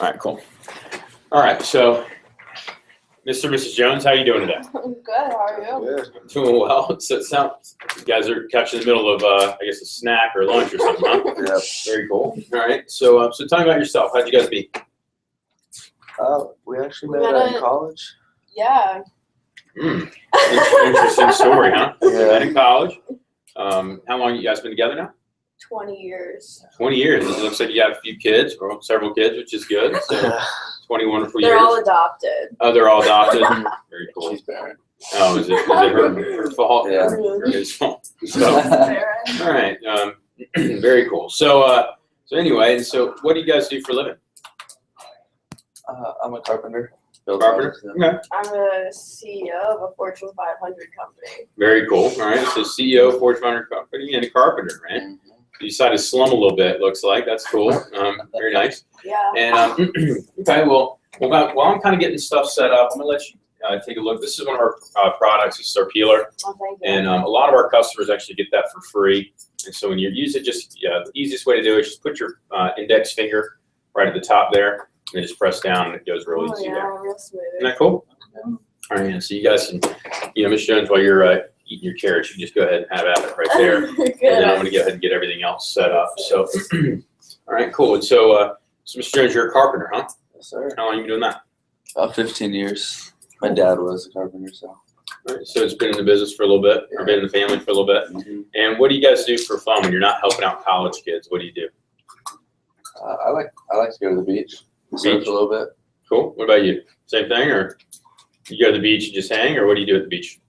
All right, cool. All right, so Mr. and Mrs. Jones, how are you doing today? I'm good. How are you? Good. Doing well. So it sounds you guys are catching the middle of, I guess, a snack or lunch or something, huh? Yeah. Very cool. All right. So, so tell me about yourself. How'd you guys meet? We actually We met met in at- college. Yeah. Interesting story, huh? Yeah. Met in college. How long you guys been together now? 20 years. 20 years. It looks like you got a few kids, or several kids, which is good. So 20 wonderful They're years. all adopted. Oh, they're all adopted. Very cool. She's barren. Oh, is it her fault? Yeah. Or his fault? So, all right. Very cool. So, so anyway, so what do you guys do for a living? I'm a carpenter. Build Carpenter. houses, yeah. Okay. I'm a CEO of a Fortune 500 company. Very cool. All right. So CEO of Fortune 500 company and a carpenter, right? Mhm. You decided to slum a little bit. Looks like that's cool. Very nice. Yeah. And okay, well, while I'm kind of getting stuff set up, I'm gonna let you take a look. This is one of our products. This is our peeler, Oh, thank you. and a lot of our customers actually get that for free. And so when you use it, just the easiest way to do it is just put your index finger right at the top there, and then just press down, and it goes real Oh, easy yeah, there. real smooth. Isn't that cool? All right, yeah, so you guys can, Ms. Jones, while you're eating your carrots, you can just go ahead and have at it right there. And then I'm Good. gonna go ahead and get everything else set up. So, all right, cool. And so, so Mr. Jones, you're a carpenter, huh? Yes, sir. How long have you been doing that? About 15 years. My dad was a carpenter, so. All right, so it's been in the business for a little bit, or been in the family for a little bit. Mhm. And what do you guys do for fun when you're not helping out college kids? What do you do? I like to go to the beach, surf Beach? a little bit. Cool. What about you? Same thing, or you go to the beach and just hang, or what do you do at the beach?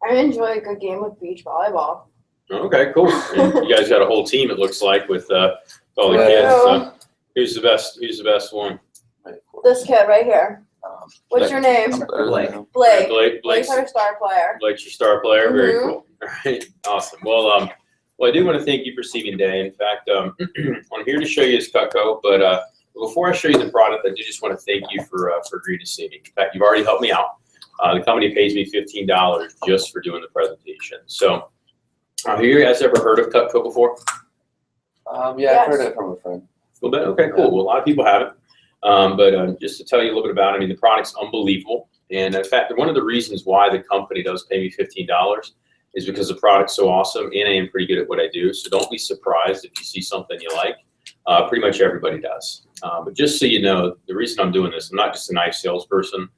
I enjoy a good game of beach volleyball. Okay, cool. And you guys got a whole team, it looks like, with all the Yeah. kids. So who's the best? Who's the best one? This kid right here. Um, What's your name? I'm better than him. Blake. Blake's Blake's our star player. Blake's your star player. Very Mhm. cool. All right, awesome. Well, well, I do want to thank you for seeing me today. In fact, I'm here to show you this Cutco, but before I show you the product, I do just want to thank you for agreeing to see me. In fact, you've already helped me out. The company pays me $15 just for doing the presentation. So, have you guys ever heard of Cutco before? Yeah, Yes. I've heard it from a friend. A little bit? Okay, cool. Well, a lot of people haven't. But just to tell you a little bit about it, I mean, the product's unbelievable. And in fact, one of the reasons why the company does pay me $15 is because the product's so awesome and I am pretty good at what I do. So don't be surprised if you see something you like. Pretty much everybody does. But just so you know, the reason I'm doing this, I'm not just a nice salesperson.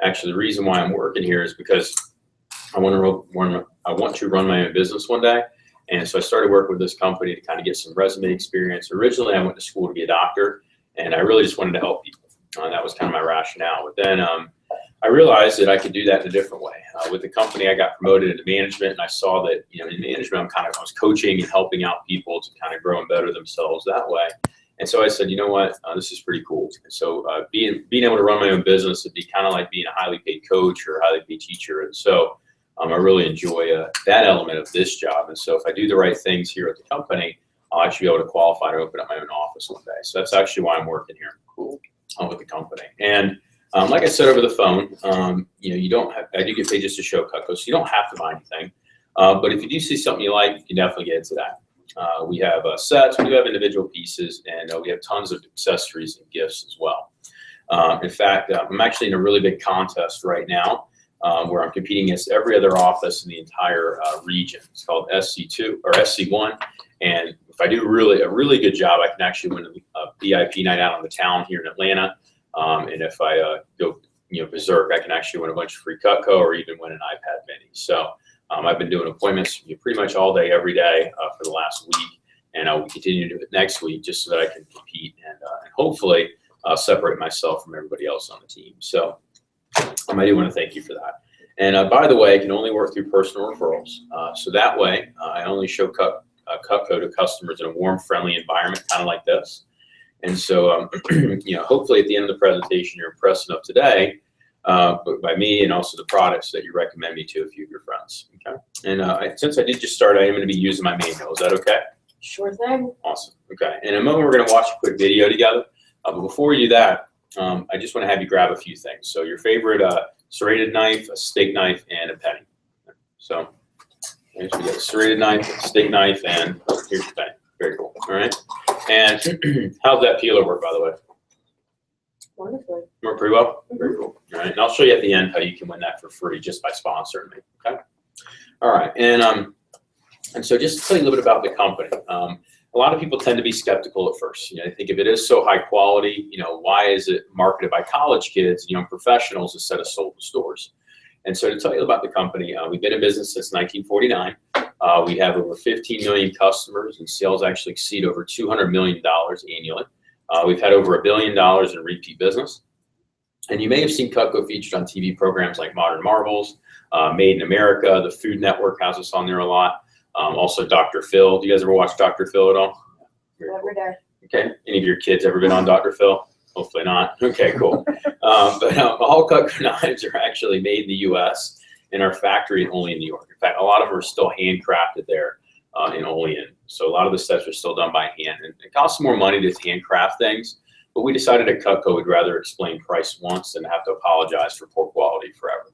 Actually, the reason why I'm working here is because I want to run my own business one day. And so I started working with this company to kind of get some resume experience. Originally, I went to school to be a doctor, and I really just wanted to help people. That was kind of my rationale. But then I realized that I could do that in a different way. With the company, I got promoted into management, and I saw that, in management, I was coaching and helping out people to kind of grow and better themselves that way. And so I said, you know what, this is pretty cool. And so being able to run my own business would be kind of like being a highly paid coach or a highly paid teacher. And so I really enjoy that element of this job. And so if I do the right things here at the company, I'll actually be able to qualify to open up my own office one day. So that's actually why I'm working here. Cool. With the company. And like I said over the phone, you don't have, I do get paid just to show Cutco, so you don't have to buy anything. But if you do see something you like, you can definitely get into that. We have sets, we do have individual pieces, and we have tons of accessories and gifts as well. In fact, I'm actually in a really big contest right now where I'm competing against every other office in the entire region. It's called SC2 or SC1. And if I do a really good job, I can actually win a VIP night out on the town here in Atlanta. And if I go berserk, I can actually win a bunch of free Cutco or even win an iPad mini. So I've been doing appointments pretty much all day, every day for the last week. And I will continue to do it next week just so that I can compete and hopefully separate myself from everybody else on the team. So I do want to thank you for that. And by the way, I can only work through personal referrals. So that way, I only show Cutco to customers in a warm, friendly environment, kind of like this. And so, hopefully at the end of the presentation, you're impressed enough today by me and also the products that you recommend me to a few of your friends. Okay. And since I did just start, I am going to be using my manual. Is that okay? Sure thing. Awesome. Okay. In a moment, we're going to watch a quick video together. But before we do that, I just want to have you grab a few things. So your favorite serrated knife, a steak knife, and a penny. So we got a serrated knife, a steak knife, and here's your penny. Very cool. All right. And how's that peeler work, by the way? Wonderfully. Worked pretty well? Very cool. All right, and I'll show you at the end how you can win that for free just by sponsoring me, okay? All right, and so just to tell you a little bit about the company. A lot of people tend to be skeptical at first. You know, they think if it is so high quality, you know, why is it marketed by college kids, young professionals instead of sold in stores? And so to tell you about the company, we've been in business since 1949. We have over 15 million customers, and sales actually exceed over $200 million annually. We've had over $1 billion in repeat business. And you may have seen Cutco featured on TV programs like Modern Marvels, Made in America, the Food Network has us on there a lot. Also Dr. Phil. Do you guys ever watch Dr. Phil at all? Every day. Okay. Any of your kids ever been on Dr. Phil? Hopefully not. Okay, cool. But all Cutco knives are actually made in the U.S. in our factory only in New York. In fact, a lot of them are still handcrafted there in Olean. So a lot of the steps are still done by hand. And it costs more money to handcraft things. But we decided at Cutco we'd rather explain price once than have to apologize for poor quality forever.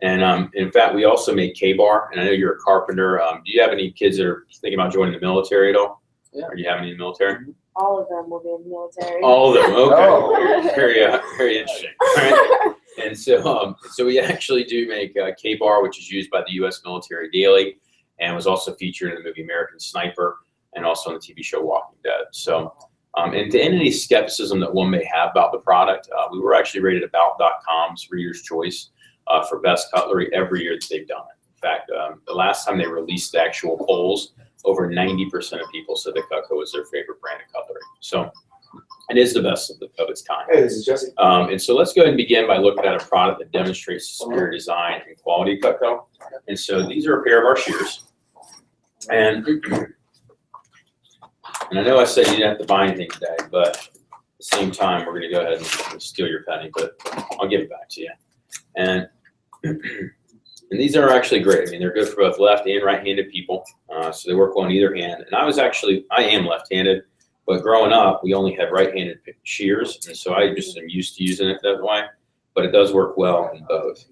And in fact, we also make K-Bar. And I know you're a carpenter. Do you have any kids that are thinking about joining the military at all? Yeah. Or do you have any in the military? All of them will be in the military. All of them. Okay. Oh. Very interesting. All right. And so we actually do make K-Bar, which is used by the U.S. military daily, and was also featured in the movie American Sniper, and also on the TV show Walking Dead. So, and to end any skepticism that one may have about the product, we were actually rated About.com's Reader's Choice for best cutlery every year that they've done it. In fact, the last time they released the actual polls, over 90% of people said that Cutco was their favorite brand of cutlery. So it is the best of its kind. Hey, this is Jesse. And so let's go ahead and begin by looking at a product that demonstrates superior design and quality of Cutco. And so these are a pair of our shears. And I know I said you didn't have to buy anything today, but at the same time, we're going to go ahead and steal your penny, but I'll give it back to you. And these are actually great. I mean, they're good for both left and right-handed people. So they work well on either hand. And I am left-handed, but growing up, we only had right-handed shears. And so I just am used to using it that way, but it does work well in both.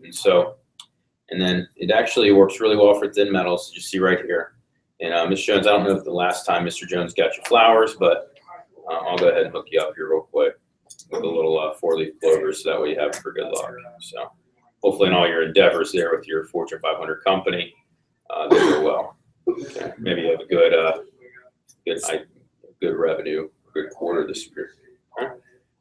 And then it actually works really well for thin metals, as you see right here. And Ms. Jones, I don't know if the last time Mr. Jones got your flowers, but I'll go ahead and hook you up here real quick with a little 4-leaf clover, so that way you have it for good luck. So hopefully in all your endeavors there with your Fortune 500 company, they go well. Okay. Maybe you have a good revenue, good quarter this year. All right.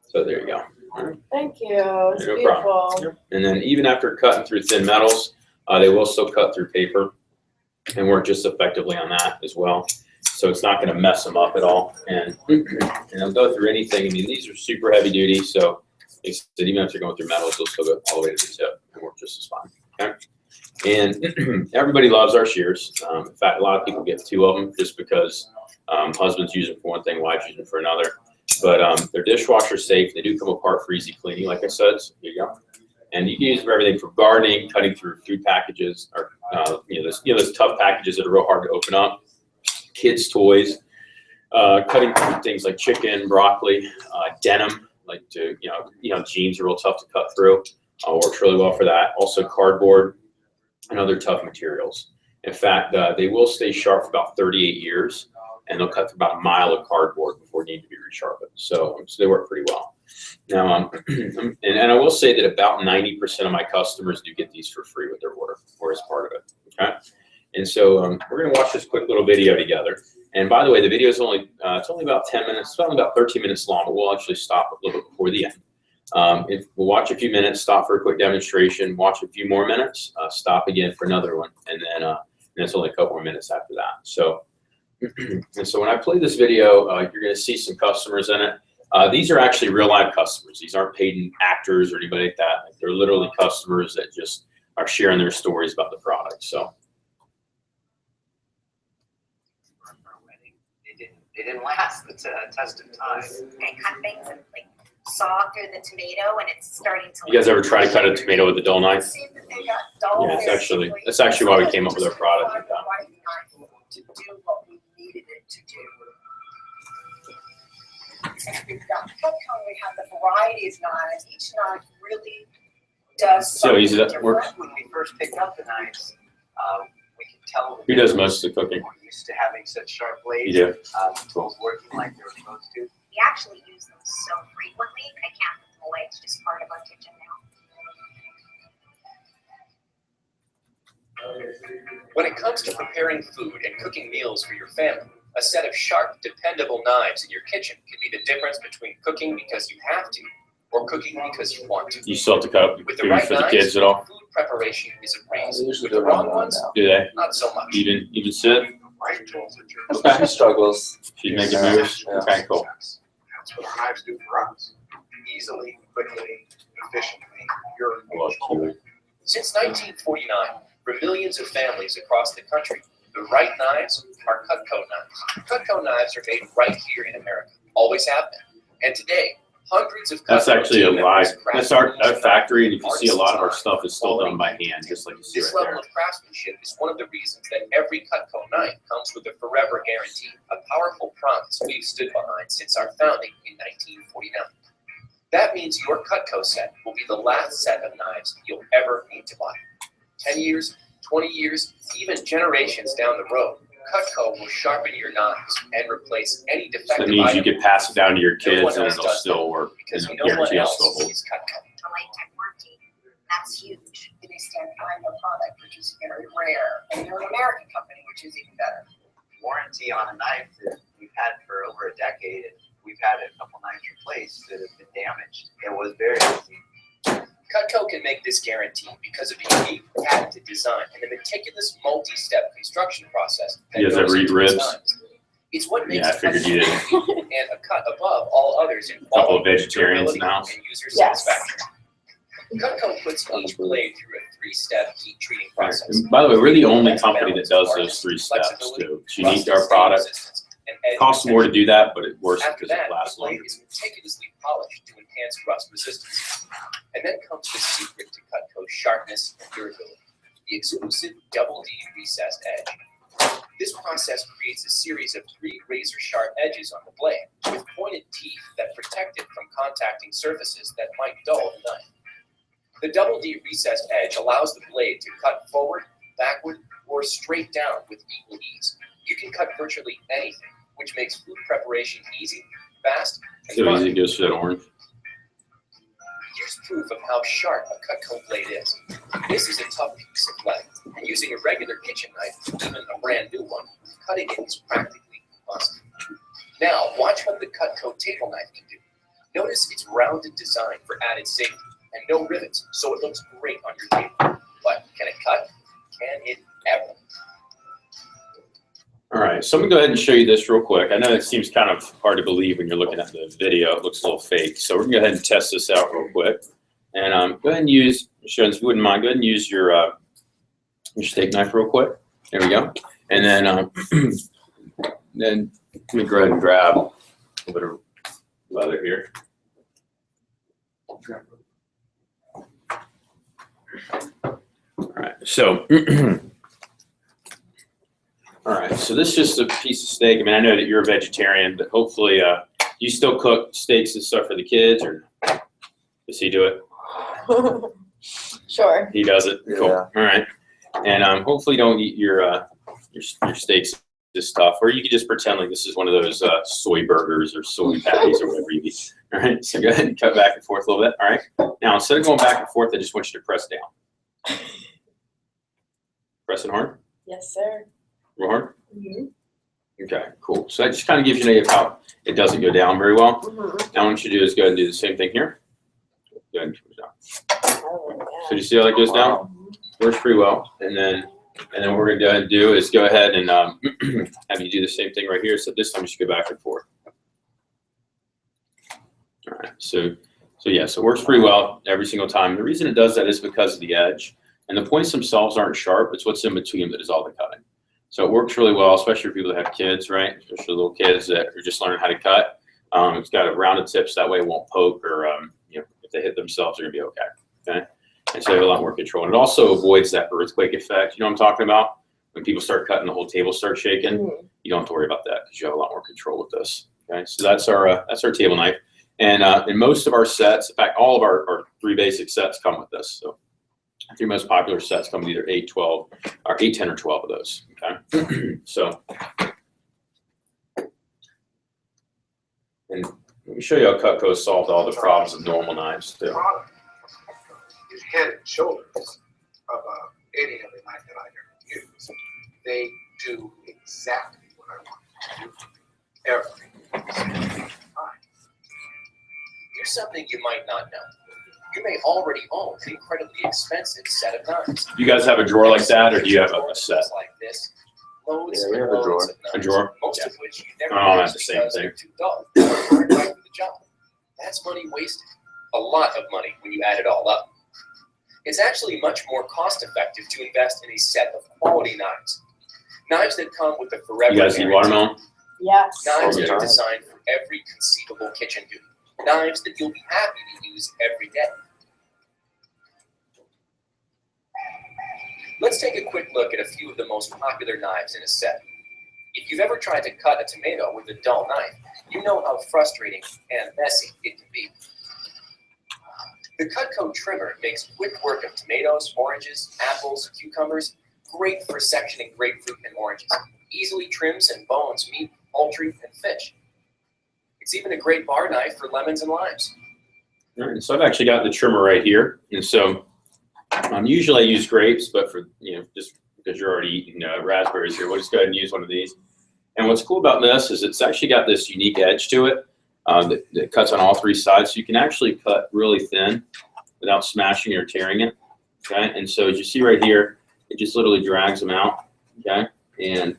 So there you go. All right. Thank you. It's No beautiful. problem. And then even after cutting through thin metals, they will still cut through paper and work just effectively on that as well. So it's not going to mess them up at all. And they'll go through anything. I mean, these are super heavy duty, so even if they're going through metals, they'll still go all the way to the tip and work just as fine. Okay. And everybody loves our shears. In fact, a lot of people get 2 of them just because husbands use them for one thing, wives use them for another. But they're dishwasher safe. They do come apart for easy cleaning, like I said. So here you go. And you can use them for everything from gardening, cutting through food packages, or those tough packages that are real hard to open up, kids' toys, cutting through things like chicken, broccoli, denim, like jeans are real tough to cut through. Works really well for that. Also cardboard and other tough materials. In fact, they will stay sharp for about 38 years, and they'll cut through about 1 mile of cardboard before needing to be resharpened. So they work pretty well. Now, and I will say that about 90% of my customers do get these for free with their order or as part of it. Okay. And so we're going to watch this quick little video together. And by the way, the video is only about 10 minutes, it's only about 13 minutes long, but we'll actually stop a little bit before the end. We'll watch a few minutes, stop for a quick demonstration, watch a few more minutes, stop again for another one, and then it's only a couple more minutes after that. So, and so when I play this video, you're going to see some customers in it. These are actually real live customers. These aren't paid actors or anybody like that. They're literally customers that just are sharing their stories about the product. So. They didn't last the test of time. I cut things like saw through the tomato, and it's starting to. You guys ever try to cut a tomato with a dull knife? See that they got dull Yeah, very that's actually why we came up with our product. Just the right knife to do what we needed it to do. Since we've got Cutco, we have the variety of knives. Each knife really does See how easy that something works? different. When we first picked up the knives, we could tell Who does most of the cooking? we're used to having such sharp blades. You do. Tools working like they were supposed to. We actually use them so frequently, I can't put them away When it comes to preparing food and cooking meals for your family, a set of sharp, dependable knives in your kitchen can be the difference between cooking because you have to or cooking because you want to. You still have to cut up With the food right for the knives, kids at all? food prepreration is a breeze. They usually With the do wrong it ones, now. Do they? not so much. Even Sid? Okay. She struggles. She's making moves? Yeah. Okay, cool. That's what our knives do for us. Easily, quickly, efficiently, you're in I love control. Kiwi. Since 1949, for millions of families across the country, the right knives are Cutco knives. Cutco knives are made right here in America, always have been. And today, hundreds of That's Cutco actually a team live, members craft that's our unique factory, and you can see a lot of our artisans' stuff is still done by hand, just like you see This right level there. of craftsmanship is one of the reasons that every Cutco knife comes with a forever guarantee, a powerful promise we've stood behind since our founding in 1949. That means your Cutco set will be the last set of knives you'll ever need to buy. 10 years, 20 years, even generations down the road, Cutco will sharpen your knives and replace any So defective that means you item could pass it down to your No one kids and else it'll does still work. because You no know, one guarantee it'll else still hold. is Cutco. The lifetime warranty, that's huge. They stand behind their product, which is very rare, and they're an American company, which is even better. Warranty on a knife that we've had for over a decade, and we've had a couple knives replaced that have been damaged. It was very easy. Cutco can make this guarantee because of the unique patented design and the meticulous multi-step construction process that You guys goes ever eat into its ribs? knives. It's what makes Yeah, I figured you did. and a cut above all others in Couple of quality, vegetarians in durability, the house. and user Yes. satisfaction. Cutco puts each blade through a three-step heat treating process. And by the way, we're the only company that does those 3 steps too. It's unique to our product. It costs more to do that, but it works After because it that, the lasts blade longer. is meticulously polished to enhance rust resistance. And then comes the secret to Cutco's sharpness and durability, the exclusive double D recessed edge. This process creates a series of 3 razor-sharp edges on the blade with pointed teeth that protect it from contacting surfaces that might dull the knife. The double D recessed edge allows the blade to cut forward, backward, or straight down with equal ease. You can cut virtually anything, which makes food preparation easy, fast, and So fun. easy it goes for that orange. Here's proof of how sharp a Cutco blade is. This is a tough piece of lead, and using a regular kitchen knife, even a brand new one, cutting it is practically impossible. Now, watch what the Cutco table knife can do. Notice its rounded design for added safety, and no rivets, so it looks great on your table. But can it cut? Can it ever? All right, so I'm gonna go ahead and show you this real quick. I know it seems kind of hard to believe when you're looking at the video. It looks a little fake. So we're gonna go ahead and test this out real quick. And go ahead and use, Sharon, if you wouldn't mind, go ahead and use your steak knife real quick. There we go. And then, then let me go ahead and grab a little bit of leather here. All right, so all right, so this is just a piece of steak. I mean, I know that you're a vegetarian, but hopefully, you still cook steaks and stuff for the kids, or does he do it? Sure. He does it. Cool. Yeah. All right, and hopefully, you don't eat your steaks this stuff, or you can just pretend like this is one of those soy burgers or soy patties or whatever you eat. All right, so go ahead and cut back and forth a little bit. All right, now instead of going back and forth, I just want you to press down. Press it hard. Yes, sir. Real hard. Mhm. Okay, cool. So that just kind of gives you an idea of how it doesn't go down very well. Mhm. Now what you do is go ahead and do the same thing here. Go ahead and push down. Oh, So do you see how that goes down? Works pretty well. And then what we're gonna go ahead and do is go ahead and have you do the same thing right here. So this time you should go back and forth. All right. So yeah, so it works pretty well every single time. The reason it does that is because of the edge. And the points themselves aren't sharp. It's what's in between that is all the cutting. So it works really well, especially for people that have kids, right? Especially little kids that are just learning how to cut. It's got a rounded tip, so that way it won't poke, or if they hit themselves, they're gonna be okay. Okay, and so they have a lot more control. And it also avoids that earthquake effect. You know what I'm talking about? When people start cutting, the whole table starts shaking. Mhm. You don't have to worry about that because you have a lot more control with this. Okay, so that's our table knife. And in most of our sets, in fact, all of our 3 basic sets come with this. So 3 most popular sets come with either 8, 12, or 8, 10, or 12 of those. Okay, so and let me show you how Cutco solved all the problems of normal knives too. Product is head and shoulders of any other knife that I ever is they do exactly what I want to do. Every time. Here's something you might not know. You may already own an incredibly expensive set of knives. You guys have a drawer like that, or do you have a set? Like this. Loads Yeah, we and have a loads drawer. of knives, A drawer? most Yeah. of which you never Oh, use that's the same because thing. they're too dull. They aren't right for the job. That's money wasted. A lot of money when you add it all up. It's actually much more cost effective to invest in a set of quality knives. Knives that come with a forever You guys eat guarantee. watermelon? Yes. Knives that Yeah. are designed for every conceivable kitchen duty. Knives that you'll be happy to use every day. Let's take a quick look at a few of the most popular knives in a set. If you've ever tried to cut a tomato with a dull knife, you know how frustrating and messy it can be. The Cutco trimmer makes quick work of tomatoes, oranges, apples, cucumbers, great for sectioning grapefruit and oranges. Easily trims and bones meat, poultry, and fish. It's even a great bar knife for lemons and limes. All right, so I've actually got the trimmer right here, and so usually I use grapes, but for just because you're already eating raspberries here, we'll just go ahead and use one of these. And what's cool about this is it's actually got this unique edge to it that cuts on all three sides, so you can actually cut really thin without smashing or tearing it. Okay, and so as you see right here, it just literally drags them out. Okay, and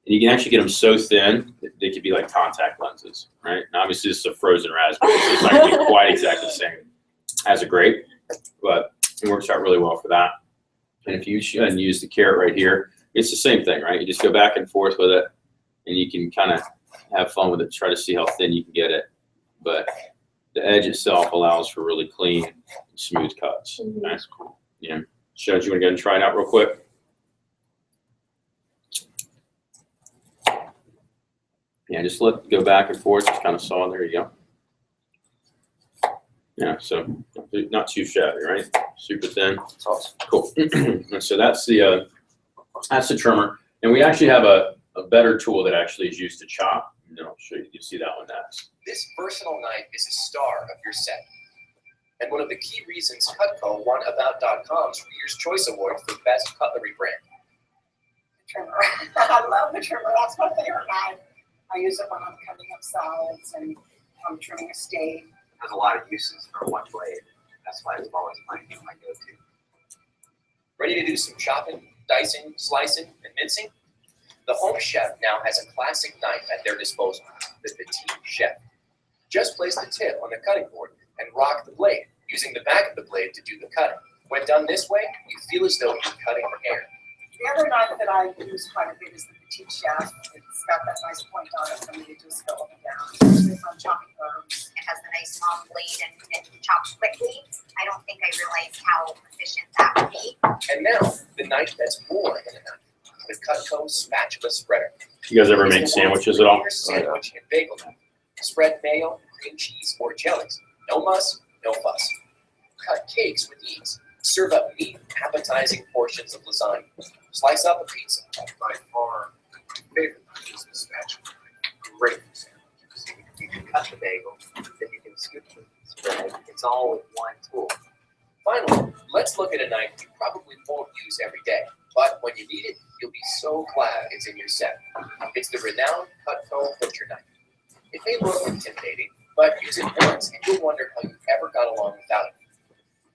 you can actually get them so thin that they could be like contact lenses, right? And obviously this is a frozen raspberry, so it's not going to be quite exactly the same as a grape, but it works out really well for that. And if you go ahead and use the carrot right here, it's the same thing, right? You just go back and forth with it, and you can kind of have fun with it, try to see how thin you can get it. But the edge itself allows for really clean, smooth cuts. Mhm. That's cool. Yeah. Shad, you want to go ahead and try it out real quick? Yeah, just go back and forth, just kind of saw, there you go. Yeah, so not too shabby, right? Super thin. It's awesome. Cool. And so that's the trimmer. And we actually have a better tool that actually is used to chop. And I'll show you, you'll see that one next. This versatile knife is a star of your set. And one of the key reasons Cutco won About.com's Reader's Choice Award for Best Cutlery Brand. Trimmer. I love the trimmer. That's my favorite knife. I use it when I'm cutting up salads and I'm trimming a steak. There's a lot of uses for one blade. That's why it's always my go-to. Ready to do some chopping, dicing, slicing, and mincing? The Home Chef now has a classic knife at their disposal, the Petite Chef. Just place the tip on the cutting board and rock the blade, using the back of the blade to do the cutting. When done this way, you feel as though you're cutting air. The other knife that I use quite a bit is the Petite Chef. It's got that nice point on it for me to just go up and down, especially if I'm chopping herbs. It has the nice long blade and chops quickly. I don't think I realized how efficient that would be. And now, the knife that's more than a knife, the Cutco Spatula Spreader. You guys ever It's make the sandwiches world's at all? premier Sandwich and bagel knife. Spread mayo, cream cheese, or jellies. No muss, no fuss. Cut cakes with ease. Serve up neat, appetizing portions of lasagna. Slice up a pizza. By far, my favorite knife is the spatula knife. Great for sandwiches. You can cut the bagel, then you can scoop the spread. It's all with one tool. Finally, let's look at a knife you probably won't use every day, but when you need it, you'll be so glad it's in your set. It's the renowned Cutco Butcher Knife. It may look intimidating, but use it once and you'll wonder how you ever got along without it.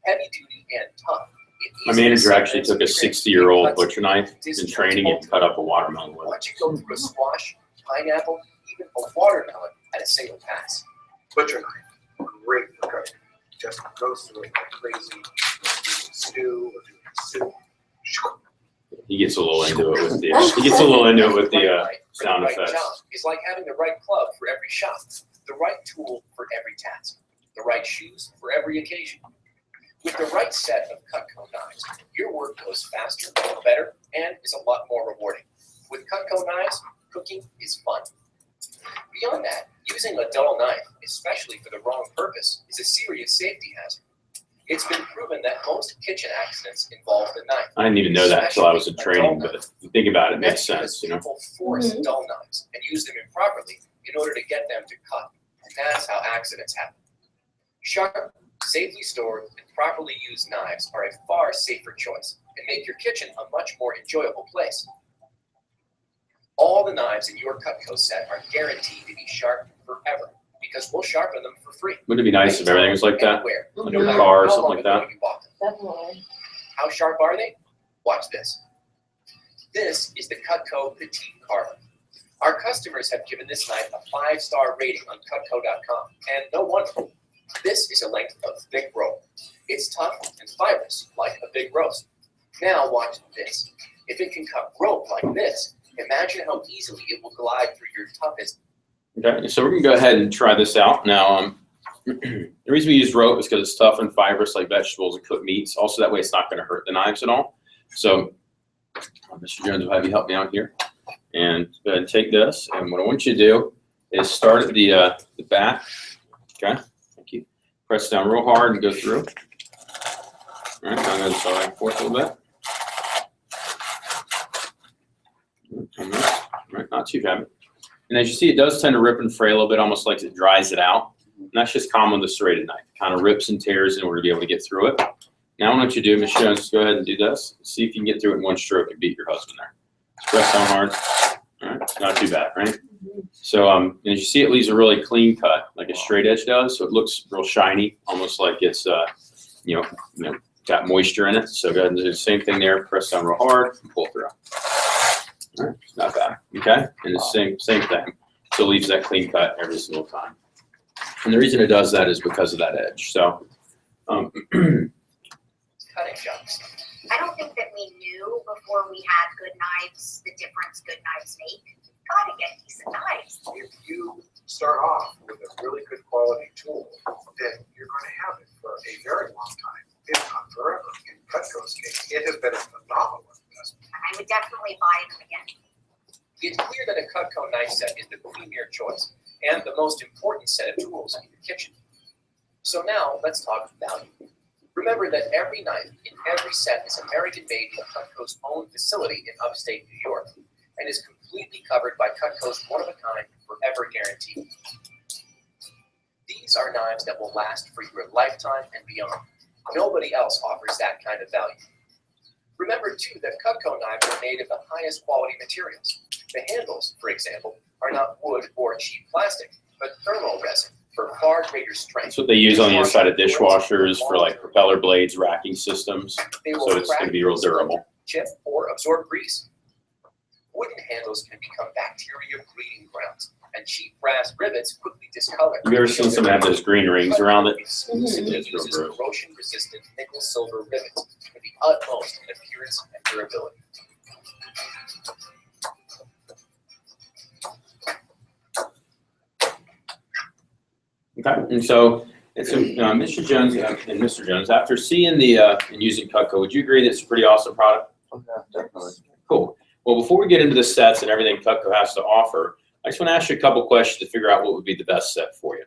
Heavy duty and tough. It My easily manager actually separates took a the grain. 60-year-old It cuts butcher knife in training and cut up a watermelon with it. Watch you go through a squash, pineapple, even a watermelon at a single pass. Butcher knife, great for cooking. Just goes through it like crazy. Stew or soup. He gets a little into it with the sound right effects. job is like having the right club for every shot, the right tool for every task, the right shoes for every occasion. With the right set of Cutco knives, your work goes faster, better, and is a lot more rewarding. With Cutco knives, cooking is fun. Beyond that, using a dull knife, especially for the wrong purpose, is a serious safety hazard. It's been proven that most kitchen accidents involve the knife. I didn't even know that until I was in training, but if you think about it, it makes That's because sense, you know. people force dull knives and use them improperly in order to get them to cut. And that's how accidents happen. Sharp, safely stored, and properly used knives are a far safer choice, and make your kitchen a much more enjoyable place. All the knives in your Cutco set are guaranteed to be sharp forever because we'll sharpen them for free. Wouldn't it be nice if everything was like that? Anywhere, Like no a matter car or how something long like ago that? you bought them. Definitely. How sharp are they? Watch this. This is the Cutco Petite Carver. Our customers have given this knife a 5-star rating on Cutco.com, and no wonder. This is a length of thick rope. It's tough and fibrous, like a big roast. Now watch this. If it can cut rope like this, imagine how easily it will glide through your toughest. Okay, so we're gonna go ahead and try this out. Now, the reason we use rope is because it's tough and fibrous like vegetables and cooked meats. Also, that way it's not gonna hurt the knives at all. So, Mr. Jones will have you help me out here. And go ahead and take this. And what I want you to do is start at the back. Okay, thank you. Press down real hard and go through. All right, I'm gonna go back and forth a little bit. All right, not too bad. And as you see, it does tend to rip and fray a little bit, almost like it dries it out. And that's just common with the serrated knife. It kind of rips and tears in order to be able to get through it. Now, I want you to do, Ms. Jones, just go ahead and do this. See if you can get through it in one stroke and beat your husband there. Just press down hard. All right, not too bad, right? So, and as you see, it leaves a really clean cut, like a straight edge does. So it looks real shiny, almost like it's, you know, got moisture in it. So go ahead and do the same thing there. Press down real hard and pull through. All right, not bad. Okay, and the same thing. So it leaves that clean cut every single time. And the reason it does that is because of that edge. So, Cutting jobs. I don't think that we knew before we had good knives the difference good knives make. Gotta get decent knives. If you start off with a really good quality tool, then you're going to have it for a very long time, if not forever. In Cutco's case, it has been a phenomenal investment. I would definitely buy them again. It's clear that a Cutco knife set is the premier choice and the most important set of tools in your kitchen. So now let's talk value. Remember that every knife in every set is American-made in Cutco's own facility in upstate New York and is completely covered by Cutco's one-of-a-kind forever guarantee. These are knives that will last for your lifetime and beyond. Nobody else offers that kind of value. Remember, too, that Cutco knives are made of the highest quality materials. The handles, for example, are not wood or cheap plastic, but thermal resin for far greater strength. that's what they use on the inside of dishwashers for like propeller blades, racking systems. They will So it's going to be real durable. chip, or absorb grease. Wooden handles can become bacteria breeding grounds, and cheap brass rivets quickly discolor. Have you ever seen someone have those green rings around it? Exclusively It's real uses gross. corrosion-resistant nickel-silver rivets for the utmost in appearance and durability. Okay, and so, Mr. Jones and Mr. Jones, after seeing the and using Cutco, would you agree that it's a pretty awesome product? Yeah, definitely. Cool. Well, before we get into the sets and everything Cutco has to offer, I just want to ask you a couple questions to figure out what would be the best set for you.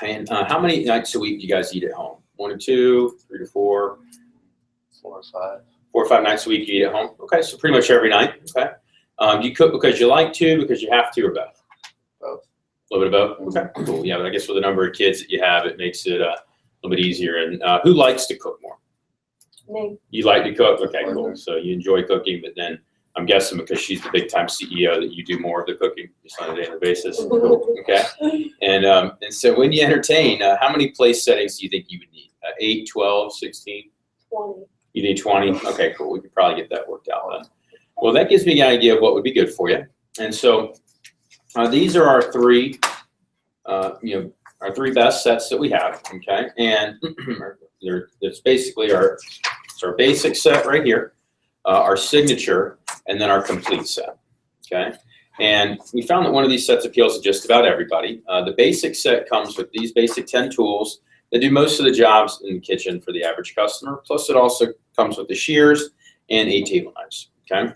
And how many nights a week do you guys eat at home? 1 to 2, 3 to 4, 4 or 5. 4 or 5 nights a week you eat at home? Okay, so pretty much every night. Okay. Do you cook because you like to, because you have to, or both? Both. A little bit of both? Okay, cool. Yeah, but I guess with the number of kids that you have, it makes it a little bit easier. And who likes to cook more? Me. You like to cook? Okay, cool. So you enjoy cooking, but then I'm guessing because she's the big time CEO that you do more of the cooking just on a daily basis. Cool. Okay. And so when you entertain, how many place settings do you think you would need? 8, 12, 16? 20. You need 20? Okay, cool. We could probably get that worked out then. Well, that gives me an idea of what would be good for you. And so these are our three, our 3 best sets that we have. Okay. And it's basically our basic set right here, our signature, and then our complete set. Okay. And we found that one of these sets appeals to just about everybody. The basic set comes with these basic 10 tools that do most of the jobs in the kitchen for the average customer. Plus, it also comes with the shears and 8 table knives. Okay.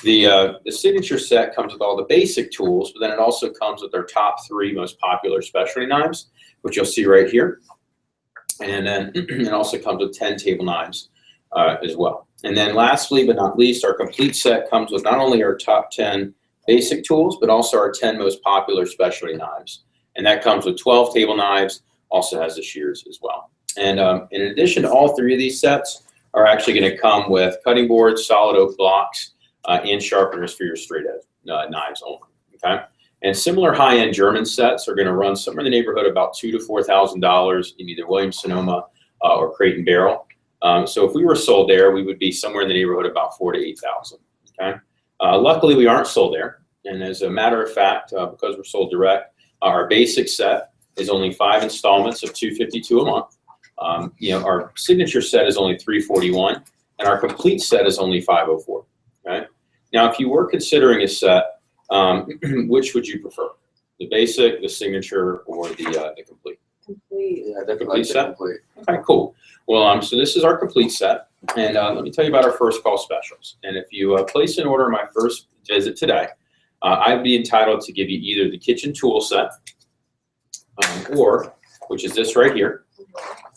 The signature set comes with all the basic tools, but then it also comes with our top 3 most popular specialty knives, which you'll see right here. And then it also comes with 10 table knives as well. And then lastly, but not least, our complete set comes with not only our top 10 basic tools, but also our 10 most popular specialty knives. And that comes with 12 table knives, also has the shears as well. And in addition to all 3 of these sets, are actually going to come with cutting boards, solid oak blocks, and sharpeners for your straight edge knives only. Okay. And similar high-end German sets are going to run somewhere in the neighborhood about $2,000 to $4,000 in either Williams-Sonoma or Crate and Barrel. So if we were sold there, we would be somewhere in the neighborhood of about $4,000 to $8,000. Okay. Luckily, we aren't sold there. And as a matter of fact, because we're sold direct, our basic set is only 5 installments of $252 a month. Our signature set is only $341, and our complete set is only $504. Okay. Now, if you were considering a set, which would you prefer? The basic, the signature, or the complete? Complete. Yeah, definitely Complete like the set? complete. Okay, cool. Well, so this is our complete set, and let me tell you about our first call specials. And if you place an order on my first visit today, I'd be entitled to give you either the kitchen tool set, or, which is this right here.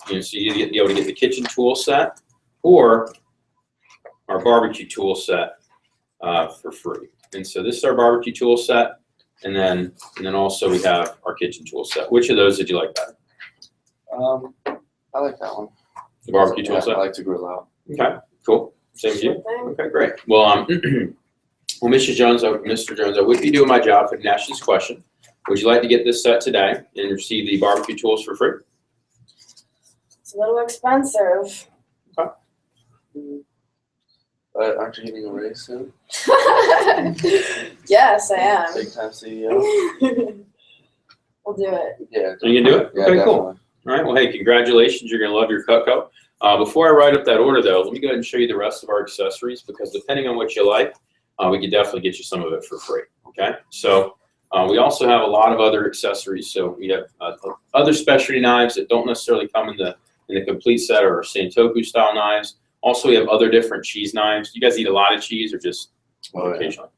So you'd be able to get the kitchen tool set, or our barbecue tool set for free. And so this is our barbecue tool set, and then also we have our kitchen tool set. Which of those did you like better? I like that one. The barbecue tool Yeah, set? I like to grill out. Okay, cool. Same to you? Sure thing. Okay, great. Well, well, Mr. Jones, I would be doing my job if I didn't ask you this question. Would you like to get this set today and receive the barbecue tools for free? It's a little expensive. But aren't you getting a raise soon? Yes, I am. Big time CEO. We'll do it. Yeah. Are you gonna do it? Yeah, Okay, cool. definitely. All right, well, hey, congratulations. You're gonna love your Cutco. Before I write up that order though, let me go ahead and show you the rest of our accessories, because depending on what you like, we could definitely get you some of it for free, okay? So we also have a lot of other accessories. So we have other specialty knives that don't necessarily come in the complete set, or Santoku style knives. Also, we have other different cheese knives. You guys eat a lot of cheese, or just occasionally?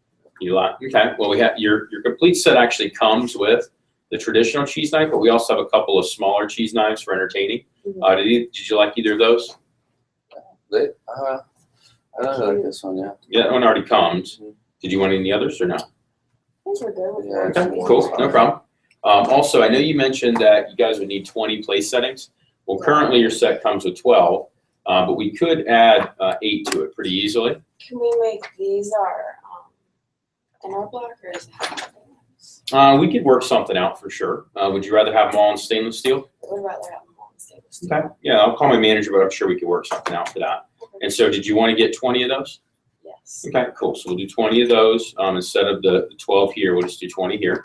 Eat a lot? Okay, well, we have your complete set actually comes with the traditional cheese knife, but we also have a couple of smaller cheese knives for entertaining. Did you like either of those? I really like this one, yeah. Yeah, that one already comes. Did you want any others or no? I think we're good with Yeah, that. Okay, cool, no problem. Also, I know you mentioned that you guys would need 20 place settings. Well, currently your set comes with 12, but we could add 8 to it pretty easily. Can we make these our inner block, or is it half? We could work something out for sure. Would you rather have them all in stainless steel? I would rather have them all in stainless steel. Okay. Yeah, I'll call my manager, but I'm sure we could work something out for that. And so did you want to get 20 of those? Yes. Okay, cool. So we'll do 20 of those. Instead of the 12 here, we'll just do 20 here.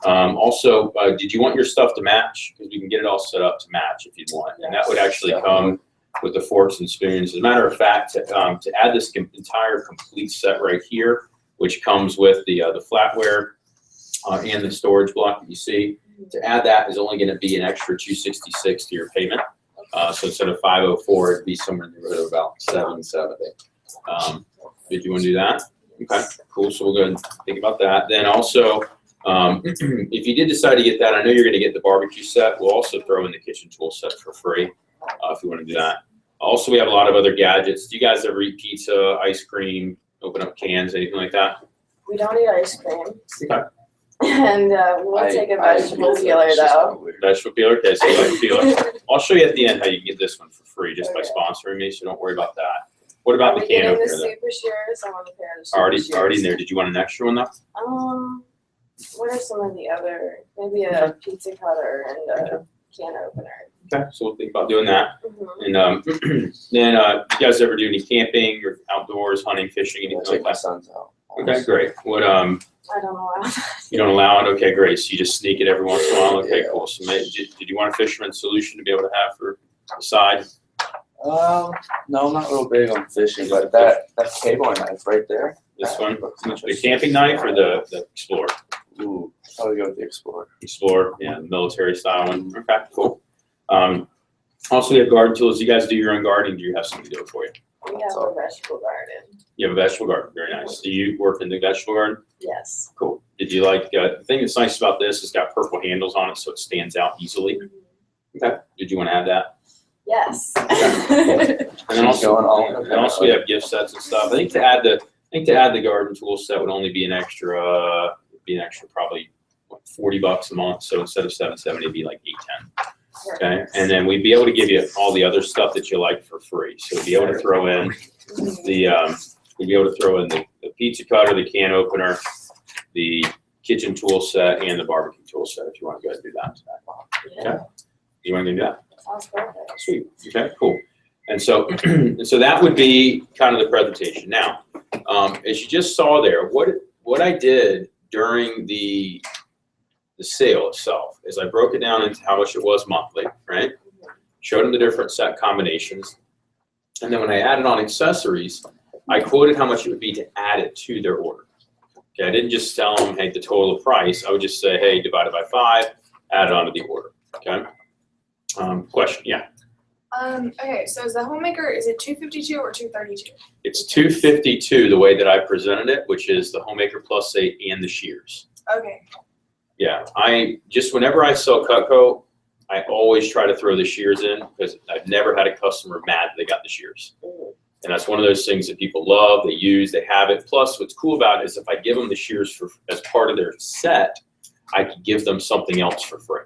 Also, did you want your stuff to match? Because we can get it all set up to match if you'd want. And that would actually come with the forks and spoons. As a matter of fact, to add this entire complete set right here, which comes with the flatware and the storage block that you see, to add that is only going to be an extra $266 to your payment. So instead of $504, it'd be somewhere in the neighborhood of about $770. Did you want to do that? Okay, cool. So we'll go ahead and think about that. Then also, if you did decide to get that, I know you're going to get the barbecue set. We'll also throw in the kitchen tool set for free if you want to do that. Also, we have a lot of other gadgets. Do you guys ever eat pizza, ice cream, open up cans, anything like that? We don't eat ice cream. Okay. And we'll take a vegetable peeler though. Vegetable peeler? Okay, so you like peeler. I'll show you at the end how you can get this one for free just by sponsoring me, so don't worry about that. What about the can Are we opener getting the then? super shears? I want a pair of super Already shears. in there. Did you want an extra one though? What are some of the other, maybe a pizza cutter and a can opener? Okay, so we'll think about doing that. Mhm. And then, you guys ever do any camping or outdoors, hunting, fishing, I'll anything take like my that? sons out. Okay, great. What I don't know. you don't allow it? Okay, great. So you just sneak it every once in a while. Okay, Yeah. cool. So did you want a fisherman's solution to be able to have for the side? No, I'm not real big on fishing, but that cable knife right there. This that one, looks the interesting. camping knife or the Explorer? Ooh, probably go with the Explorer. Explorer, yeah, the military style one. Okay, cool. Also, we have garden tools. You guys do your own gardening. Do you have somebody do it for you? We have a vegetable garden. You have a vegetable garden. Very nice. Do you work in the vegetable garden? Yes. Cool. Did you like, the thing that's nice about this, it's got purple handles on it so it stands out easily. Okay. Did you want to add that? Yes. And then also, Going all over. and also we have gift sets and stuff. I think to add the garden tool set would only be an extra, probably what, $40 a month. So instead of $770, it'd be like $810. Okay, and then we'd be able to give you all the other stuff that you like for free. So we'd be able to throw in we'd be able to throw in the pizza cutter, the can opener, the kitchen tool set, and the barbecue tool set if you want to go ahead and do that today. Okay, you want to do that? Sounds perfect. Sweet. Okay, cool. And so, so that would be kind of the presentation. Now, as you just saw there, what I did during the sale itself is I broke it down into how much it was monthly, right? Showed them the different set combinations. And then when I added on accessories, I quoted how much it would be to add it to their order. Okay, I didn't just tell them, hey, the total price. I would just say, hey, divided by 5, add it onto the order. Okay. Question? Yeah. Okay, so is the homemaker, is it 252 or 232? It's 252 the way that I presented it, which is the homemaker plus 8 and the shears. Okay. Yeah, whenever I sell Cutco, I always try to throw the shears in because I've never had a customer mad that they got the shears. And that's one of those things that people love, they use, they have it. Plus, what's cool about it is if I give them the shears as part of their set, I could give them something else for free.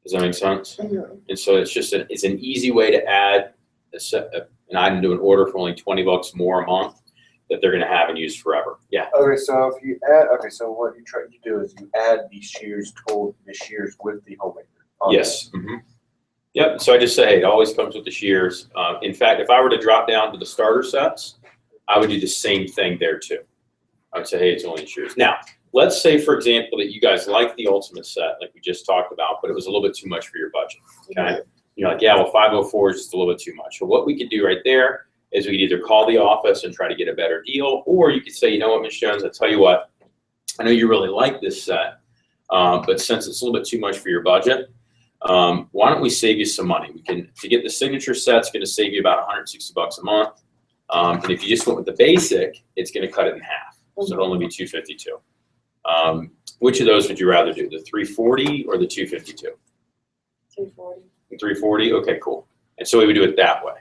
Does that make sense? And so it's just it's an easy way to add an item to an order for only $20 more a month that they're going to have and use forever. Yeah. Okay, so if you add, so what you try to do is you add the shears with the homemaker. Yes. Yep. So I just say, hey, it always comes with the shears. In fact, if I were to drop down to the starter sets, I would do the same thing there too. I would say, hey, it's only shears. Now, let's say, for example, that you guys like the ultimate set, like we just talked about, but it was a little bit too much for your budget. Okay. You're like, yeah, well, 504 is just a little bit too much. So what we could do right there is we could either call the office and try to get a better deal, or you could say, you know what, Ms. Jones, I tell you what, I know you really like this set, but since it's a little bit too much for your budget, why don't we save you some money? To get the signature set, it's going to save you about $160 a month. And if you just went with the basic, it's going to cut it in half. So it'll only be $252. Which of those would you rather do, the 340 or the 252? 240. 340? Okay, cool. And so we would do it that way.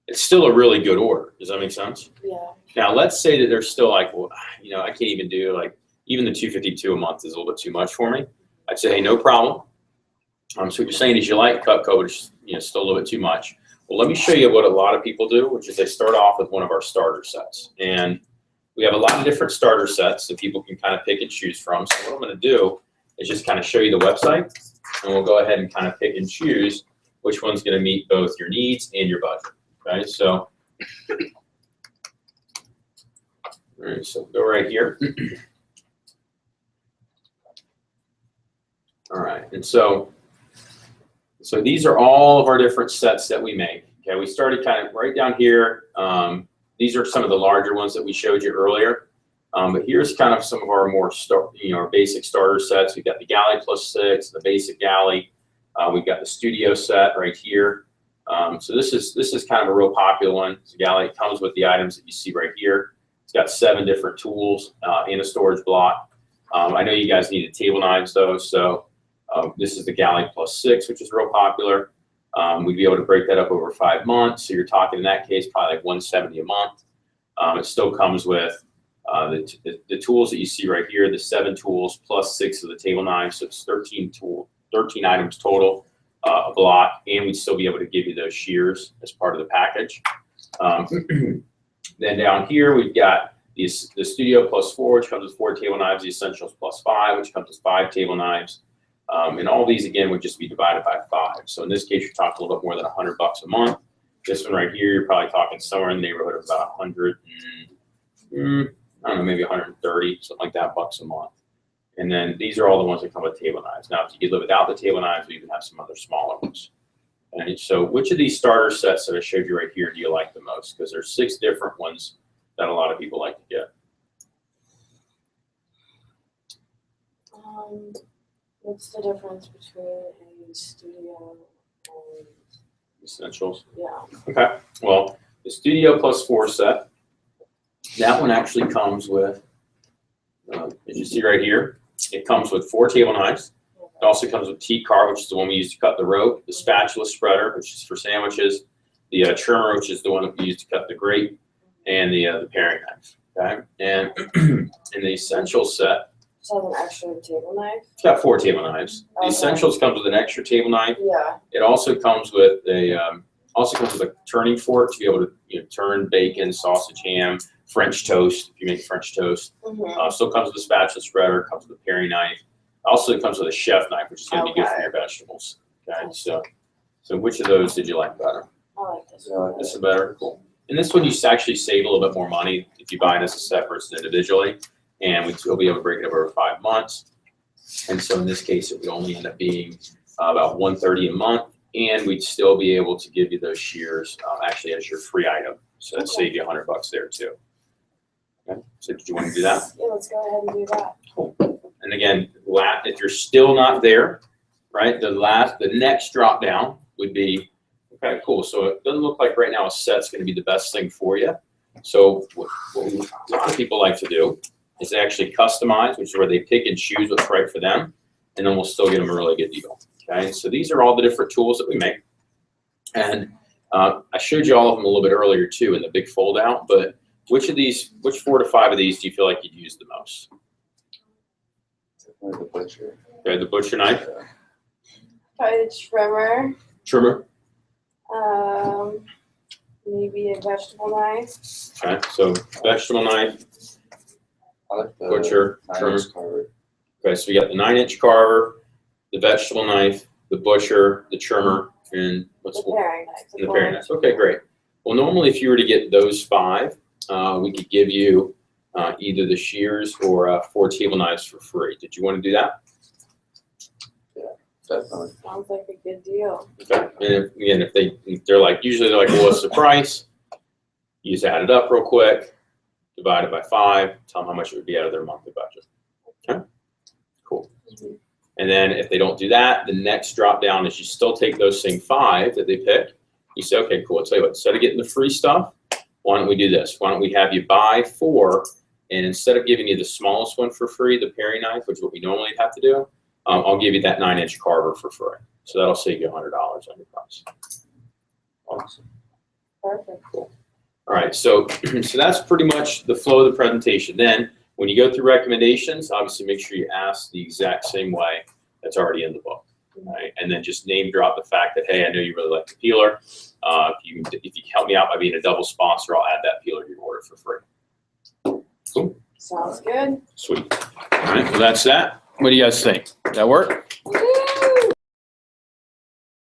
It's still a really good order. Does that make sense? Yeah. Now, let's say that they're still like, well, you know, I can't even do even the 252 a month is a little bit too much for me. I'd say, hey, no problem. So what you're saying is you like Cutco, but it's still a little bit too much. Well, let me show you what a lot of people do, which is they start off with one of our starter sets. And we have a lot of different starter sets that people can kind of pick and choose from. So what I'm going to do is just kind of show you the website, and we'll go ahead and kind of pick and choose which one's going to meet both your needs and your budget. Okay, so, all right, so go right here. All right, and so these are all of our different sets that we make. Okay, we started kind of right down here. These are some of the larger ones that we showed you earlier. But here's kind of some of our more our basic starter sets. We've got the galley plus 6, the basic galley. We've got the studio set right here. So this is kind of a real popular one. It's a galley. It comes with the items that you see right here. It's got 7 different tools in a storage block. I know you guys needed table knives though, so this is the galley plus 6, which is real popular. We'd be able to break that up over 5 months. So you're talking in that case probably like $170 a month. It still comes with the tools that you see right here, the 7 tools plus 6 of the table knives. So it's 13 items total, a block, and we'd still be able to give you those shears as part of the package. Then down here we've got the Studio plus 4, which comes with 4 table knives, the Essentials plus 5, which comes with 5 table knives. And all these again would just be divided by 5. So in this case, you're talking a little bit more than $100 a month. This one right here, you're probably talking somewhere in the neighborhood of about 100, I don't know, maybe 130, something like that, bucks a month. And then these are all the ones that come with table knives. Now, if you could live without the table knives, we even have some other smaller ones. And so which of these starter sets that I showed you right here do you like the most? Because there's 6 different ones that a lot of people like to get. What's the difference between a studio and Essentials? yeah? Okay. Well, the Studio plus 4 set, that one actually comes with, as you see right here, it comes with 4 table knives. It also comes with T-Car, which is the one we use to cut the rope, the spatula spreader, which is for sandwiches, the trimmer, which is the one that we use to cut the grape, and the paring knife. Okay. And in the Essential set, Just has an extra table knife. It's got 4 table knives. The Okay. Essentials comes with an extra table knife. Yeah. It also comes with a turning fork to be able to turn bacon, sausage, ham, French toast if you make French toast. Mm-hmm. Still comes with a spatula spreader. Comes with a paring knife. Also comes with a chef knife, which is going to be good for Okay. your vegetables. Okay, so which of those did you like better? I like this Yeah, one. This is better. Cool. And this one you actually save a little bit more money if you buy it as a separate versus individually, and we'd still be able to break it up over 5 months. And so in this case, it would only end up being about $130 a month, and we'd still be able to give you those shears actually as your free item. So that'd save you $100 there too. Okay. So did you want to do that? Yeah, let's go ahead and do that. Cool. And again, if you're still not there, right? The next drop down would be, okay, cool. So it doesn't look like right now a set's going to be the best thing for you. So what a lot of people like to do is actually customize, which is where they pick and choose what's right for them, and then we'll still get them a really good deal. Okay, so these are all the different tools that we make, and I showed you all of them a little bit earlier too in the big fold out. But which 4 to 5 of these do you feel like you'd use the most? Definitely the butcher. Okay, the butcher knife, Probably the trimmer. Maybe a vegetable knife. Okay, so vegetable knife, I like the butcher, trimmer. 9-inch carver. Okay, so we got the 9-inch carver, the vegetable knife, the butcher, the trimmer, and The paring knife. and the paring knife. Okay, great. Well, normally if you were to get those 5, we could give you either the shears or 4 table knives for free. Did you want to do that? Definitely. Sounds like a good deal. Okay. And if they're like, usually they're like, well, what's the price? You just add it up real quick, divide it by 5, tell them how much it would be out of their monthly budget. Okay, cool. And then if they don't do that, the next drop down is you still take those same 5 that they pick. You say, okay, cool. I'll tell you what, instead of getting the free stuff, why don't we do this? Why don't we have you buy 4, and instead of giving you the smallest one for free, the paring knife, which is what we normally have to do, I'll give you that 9-inch carver for free. So that'll save you $100 on your price. Awesome. Perfect. Cool. All right, so that's pretty much the flow of the presentation. Then when you go through recommendations, obviously make sure you ask the exact same way that's already in the book. Right? And then just name drop the fact that, hey, I know you really like the peeler. If you help me out by being a double sponsor, I'll add that peeler to your order for free. Cool. Sounds good. Sweet. All right, well, that's that. What do you guys think? That work?